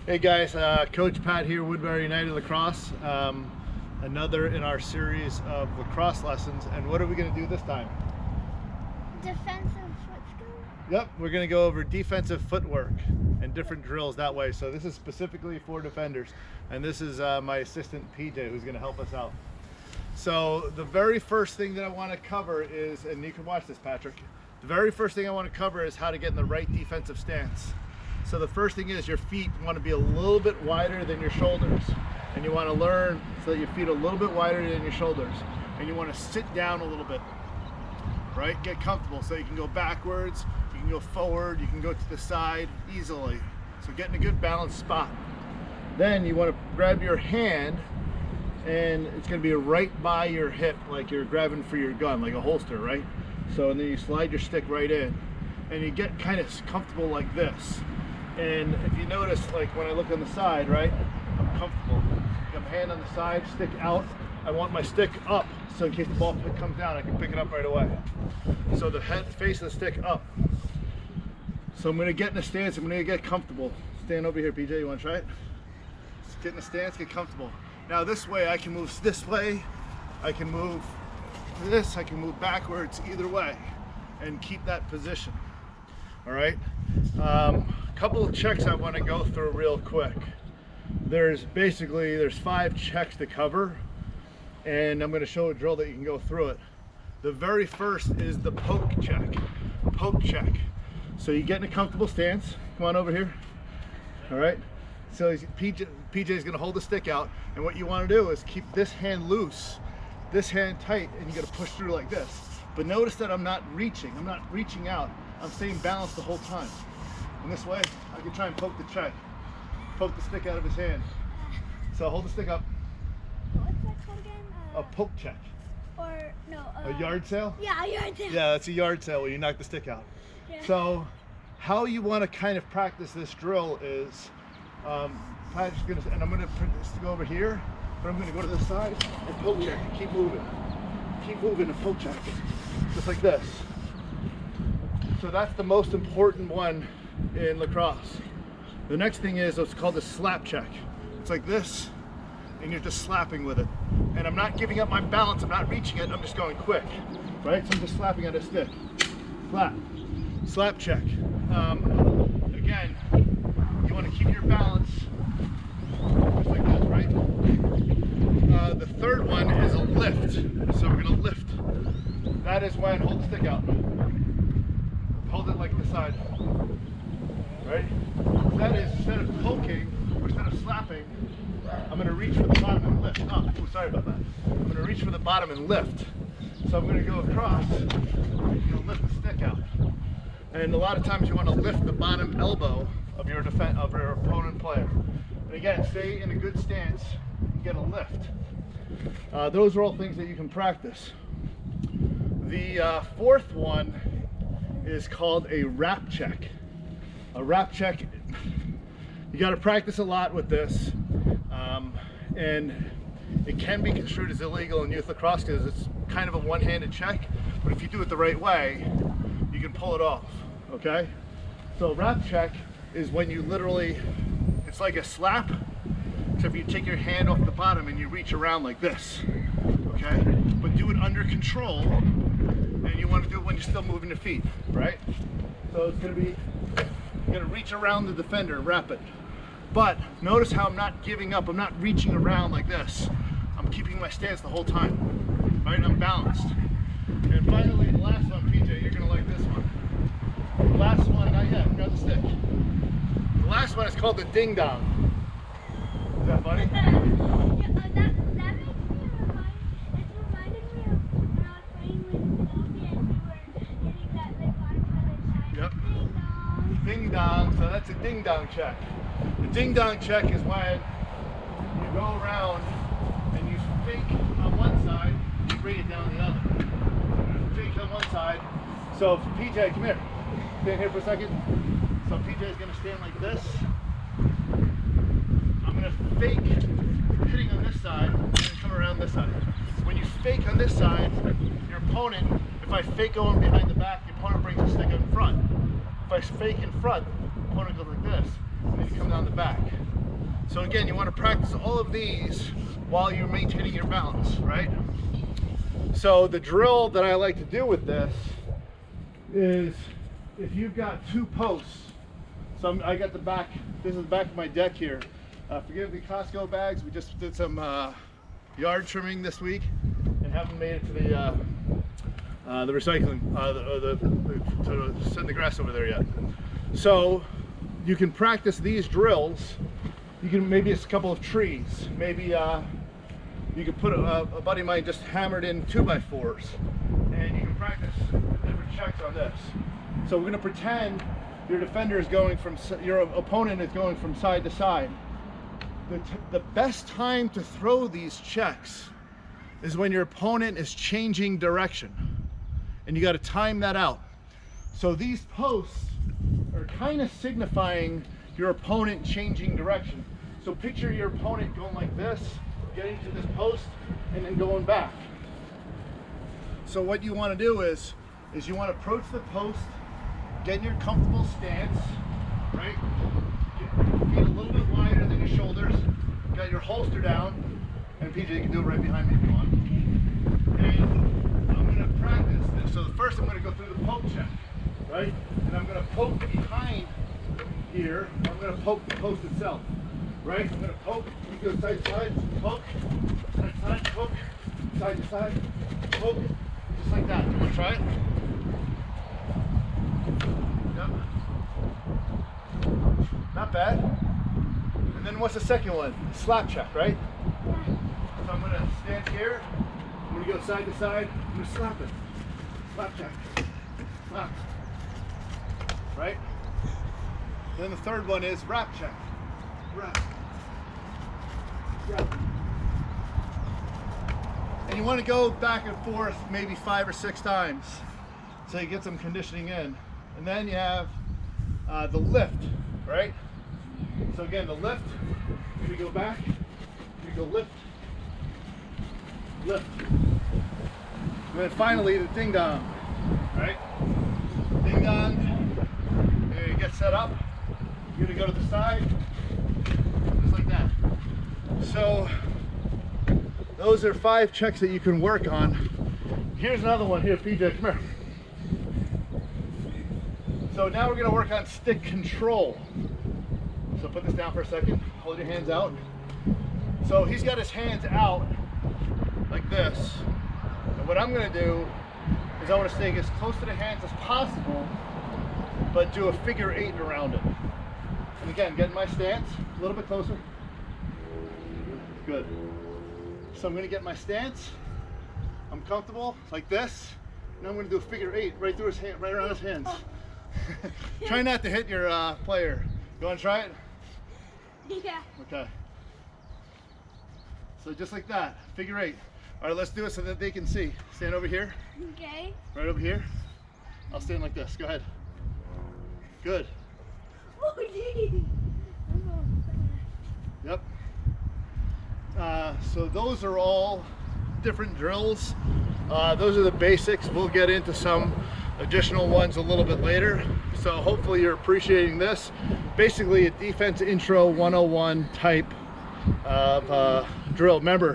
Hey guys, Coach Pat here, Woodbury Unite Lacrosse. Another in our series of lacrosse lessons. And what are we going to do this time? Defensive foot skill? Yep, we're going to go over defensive footwork and different drills that way. So this is specifically for defenders. And this is my assistant PJ who's going to help us out. So the very first thing that I want to cover is, and you can watch this, Patrick. The very first thing I want to cover is how to get in the right defensive stance. So the first thing is your feet want to be a little bit wider than your shoulders. And you want to learn so that your feet are a little bit wider than your shoulders. And you want to sit down a little bit, right? Get comfortable so you can go backwards, you can go forward, you can go to the side easily. So get in a good balanced spot. Then you want to grab your hand and it's going to be right by your hip, like you're grabbing for your gun, like a holster, right? So and then you slide your stick right in and you get kind of comfortable like this. And if you notice, like when I look on the side, right, I'm comfortable. Got my hand on the side, stick out. I want my stick up, so in case the ball comes down, I can pick it up right away. So the head, face of the stick up. So I'm gonna get in a stance, I'm gonna get comfortable. Stand over here, PJ, you wanna try it? Just get in a stance, get comfortable. Now this way, I can move this way, I can move this, I can move backwards, either way, and keep that position, all right? Couple of checks I want to go through real quick. There's 5 checks to cover, and I'm going to show a drill that you can go through it. The very first is the poke check. Poke check. So you get in a comfortable stance. Come on over here. All right. So PJ is going to hold the stick out, and what you want to do is keep this hand loose, this hand tight, and you got to push through like this. But notice that I'm not reaching. I'm not reaching out. I'm staying balanced the whole time. And this way, I can try and poke the check. Poke the stick out of his hand. So hold the stick up. What's that called again? A poke check. Or, no. A yard sale? Yeah, a yard sale. Yeah, that's a yard sale where you knock the stick out. Yeah. So how you want to kind of practice this drill is, Patrick's gonna, and I'm gonna put this to go over here, but I'm gonna go to this side and poke check. Keep moving. Keep moving and poke check. Just like this. So that's the most important one in lacrosse. The next thing is what's called a slap check. It's like this, and you're just slapping with it. And I'm not giving up my balance, I'm not reaching it, I'm just going quick, right? So I'm just slapping at a stick. Slap. Slap check. Again, you want to keep your balance, just like this, right? The third one is a lift. So we're going to lift. That is when, hold the stick out. Hold it like the side. Right? That is, instead of poking, or instead of slapping, I'm going to reach for the bottom and lift. Oh, sorry about that. I'm going to reach for the bottom and lift. So I'm going to go across, and lift the stick out. And a lot of times you want to lift the bottom elbow of your opponent player. And again, stay in a good stance, and get a lift. Those are all things that you can practice. The fourth one is called a wrap check. A wrap check, you got to practice a lot with this, and it can be construed as illegal in youth lacrosse because it's kind of a one-handed check, but if you do it the right way, you can pull it off, okay? So a wrap check is when you literally, it's like a slap, except you take your hand off the bottom and you reach around like this, okay? But do it under control, and you want to do it when you're still moving your feet, right? So it's going to be, you're going to reach around the defender and wrap it. But notice how I'm not giving up. I'm not reaching around like this. I'm keeping my stance the whole time, right? I'm balanced. And finally, the last one, PJ, you're going to like this one. The last one, not yet, grab the stick. The last one is called the ding dong. Is that funny? That makes me reminded me of when I was playing with Sophie and we were getting that like bottom for the side. Yep. Ding dong. Ding dong, so that's a ding dong check. The ding dong check is when you go around and you fake on one side, you bring it down the other. Fake on one side. So PJ, come here. Stand here for a second. So PJ is going to stand like this. I'm going to fake hitting on this side and then come around this side. When you fake on this side, your opponent, if I fake going behind the back, the opponent brings the stick in front. If I fake in front, the opponent goes like this, and then you come down the back. So again, you want to practice all of these while you're maintaining your balance, right? So the drill that I like to do with this is if you've got 2 posts. So I got the back, this is the back of my deck here. Forgive the Costco bags, we just did some yard trimming this week and haven't made it to the recycling, to send the grass over there yet. So you can practice these drills. You can, maybe it's a couple of trees. Maybe you can put a buddy of mine just hammered in 2x4s, and you can practice different checks on this. So we're going to pretend your defender is going from, your opponent is going from side to side. The best time to throw these checks is when your opponent is changing direction, and you got to time that out. So these posts are kind of signifying your opponent changing direction. So picture your opponent going like this, getting to this post, and then going back. So what you want to do is you want to approach the post, get in your comfortable stance, right? Get your feet a little bit wider than your shoulders. Got your holster down, and PJ, you can do it right behind me if you want. And I'm going to practice this. So first I'm going to go through the poke check, right? And I'm going to poke behind here. I'm going to poke the post itself, right? I'm going to poke. You go side to side, poke, side to side, poke, side to side, poke, just like that. You want to try it? Yep. Not bad. And then what's the second one? Slap check, right? So I'm going to stand here. I'm going to go side to side. I'm going to slap it. Slap check. Slap. Right? Then the third one is wrap check. Wrap. Wrap. And you want to go back and forth maybe 5 or 6 times so you get some conditioning in. And then you have the lift, right? So again, the lift, we go back, we go lift, lift. And then finally the ding dong, right? Ding dong, there you get set up. You're gonna go to the side, just like that. So those are 5 checks that you can work on. Here's another one here, PJ, come here. So now we're gonna work on stick control. So put this down for a second, hold your hands out. So he's got his hands out like this. And what I'm gonna do is I wanna stay as close to the hands as possible, but do a figure 8 around it. And again, get in my stance, a little bit closer. Good. So I'm gonna get my stance. I'm comfortable, like this. Now I'm gonna do a figure 8 right through his hand, right around his hands. Try not to hit your player. You wanna try it? Yeah. Okay. So just like that, figure 8. All right, let's do it so that they can see. Stand over here. Okay. Right over here. I'll stand like this. Go ahead. Good. Oh, geez. Yep. So those are all different drills. Those are the basics. We'll get into some additional ones a little bit later. So hopefully you're appreciating this. Basically a defense intro 101 type of drill. Remember,